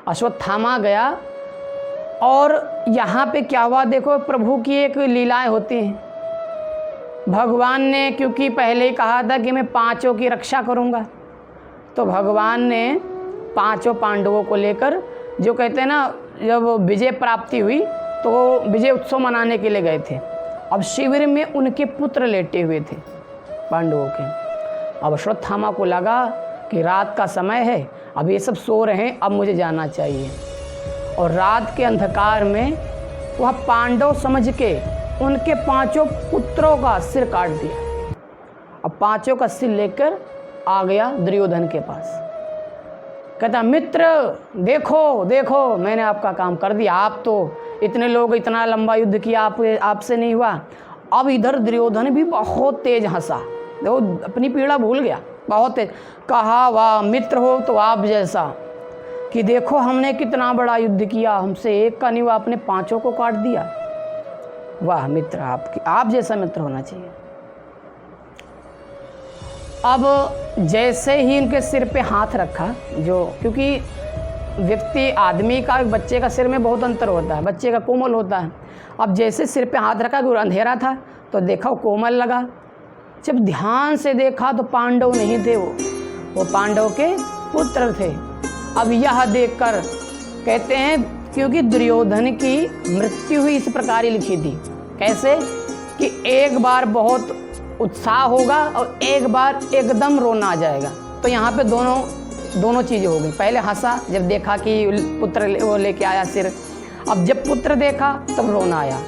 अश्वत्थामा गया और यहाँ पे क्या हुआ देखो, प्रभु की एक लीलाएं होती हैं। भगवान ने क्योंकि पहले ही कहा था कि मैं पांचों की रक्षा करूँगा, तो भगवान ने पांचों पांडवों को लेकर, जो कहते हैं ना, जब विजय प्राप्ति हुई तो विजय उत्सव मनाने के लिए गए थे। अब शिविर में उनके पुत्र लेटे हुए थे पांडवों के। अब अश्वत्थामा को लगा कि रात का समय है, अब ये सब सो रहे हैं, अब मुझे जाना चाहिए। और रात के अंधकार में वह पांडव समझ के उनके पांचों पुत्रों का सिर काट दिया। अब पांचों का सिर लेकर आ गया दुर्योधन के पास। कहता, मित्र देखो देखो, मैंने आपका काम कर दिया। आप तो इतने लोग, इतना लंबा युद्ध किया, आपसे नहीं हुआ। अब इधर दुर्योधन भी बहुत तेज हंसा, वो अपनी पीड़ा भूल गया, बहुत तेज। कहा, वाह मित्र हो तो आप जैसा, कि देखो हमने कितना बड़ा युद्ध किया, हमसे एक का नहीं हुआ, आपने पांचों को काट दिया। वाह मित्र, आप जैसा मित्र होना चाहिए। अब जैसे ही इनके सिर पे हाथ रखा, जो क्योंकि व्यक्ति, आदमी का, बच्चे का सिर में बहुत अंतर होता है, बच्चे का कोमल होता है। अब जैसे सिर पे हाथ रखा, अंधेरा था तो देखा वो कोमल लगा। जब ध्यान से देखा तो पांडव नहीं थे, वो पांडव के पुत्र थे। अब यह देखकर कहते हैं, क्योंकि दुर्योधन की मृत्यु हुई इस प्रकार ही लिखी थी। कैसे कि एक बार बहुत उत्साह होगा और एक बार एकदम रोना आ जाएगा। तो यहाँ पे दोनों चीज़ें हो गई। पहले हंसा जब देखा कि पुत्र वो लेके आया सिर, अब जब पुत्र देखा तब रोना आया।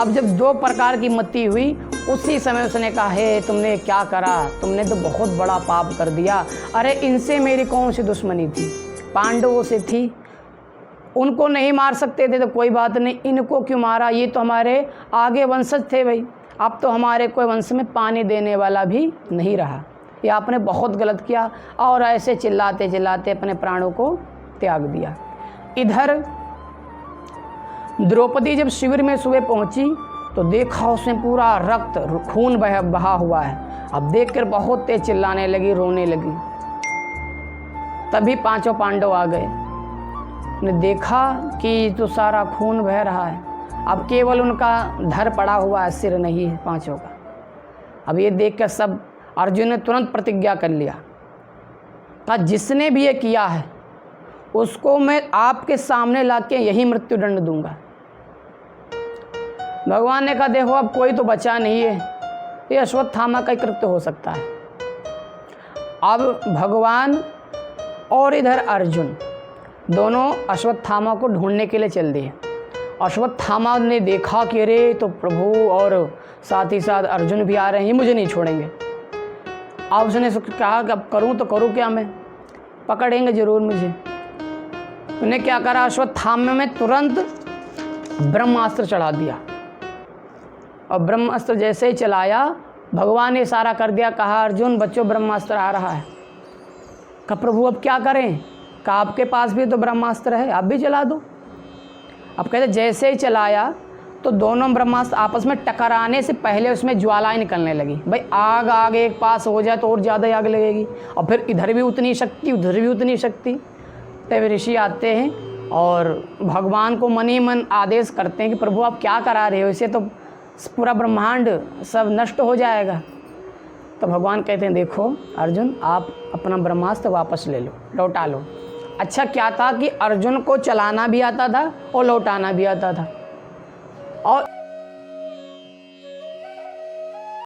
अब जब दो प्रकार की मति हुई, उसी समय उसने कहा, हे तुमने क्या करा, तुमने तो बहुत बड़ा पाप कर दिया। अरे इनसे मेरी कौन सी दुश्मनी थी, पांडवों से थी। उनको नहीं मार सकते थे तो कोई बात नहीं, इनको क्यों मारा, ये तो हमारे आगे वंशज थे भाई। अब तो हमारे कोई वंश में पानी देने वाला भी नहीं रहा, ये आपने बहुत गलत किया। और ऐसे चिल्लाते चिल्लाते अपने प्राणों को त्याग दिया। इधर द्रौपदी जब शिविर में सुबह पहुंची तो देखा उसमें पूरा रक्त, खून बहा हुआ है। अब देखकर बहुत तेज चिल्लाने लगी, रोने लगी। तभी पांचों पांडव आ गए, ने देखा कि तो सारा खून बह रहा है, अब केवल उनका धड़ पड़ा हुआ है, सिर नहीं है पांचों का। अब ये देखकर सब, अर्जुन ने तुरंत प्रतिज्ञा कर लिया था, जिसने भी ये किया है उसको मैं आपके सामने लाके यही मृत्यु दंड दूंगा। भगवान ने कहा, देखो अब कोई तो बचा नहीं है, ये अश्वत्थामा का कृत्य हो सकता है। अब भगवान और इधर अर्जुन दोनों अश्वत्थामा को ढूंढने के लिए चल दिए। अश्वत्थामा ने देखा कि अरे तो प्रभु और साथ ही साथ अर्जुन भी आ रहे हैं, ये मुझे नहीं छोड़ेंगे। अब उसने कहा कि अब करूँ तो करूँ क्या, मैं पकड़ेंगे ज़रूर मुझे। उन्हें क्या करा, अश्वत्थामा में तुरंत ब्रह्मास्त्र चढ़ा दिया। और ब्रह्मास्त्र जैसे ही चलाया, भगवान ने इशारा कर दिया, कहा अर्जुन बच्चों ब्रह्मास्त्र आ रहा है। कहा प्रभु अब क्या करें, कहा आपके पास भी तो ब्रह्मास्त्र है, आप भी चला दो। अब कहते जैसे ही चलाया तो दोनों ब्रह्मास्त्र आपस में टकराने से पहले उसमें ज्वालाएं निकलने लगी। भाई आग एक पास हो जाए तो और ज़्यादा आग लगेगी, और फिर इधर भी उतनी शक्ति, उधर भी उतनी शक्ति। तब ऋषि आते हैं और भगवान को मन ही मन आदेश करते हैं कि प्रभु आप क्या करा रहे हो, इसे तो पूरा ब्रह्मांड सब नष्ट हो जाएगा। तो भगवान कहते हैं, देखो अर्जुन आप अपना ब्रह्मास्त्र वापस ले लो, लौटा लो। अच्छा क्या था कि अर्जुन को चलाना भी आता था और लौटाना भी आता था। और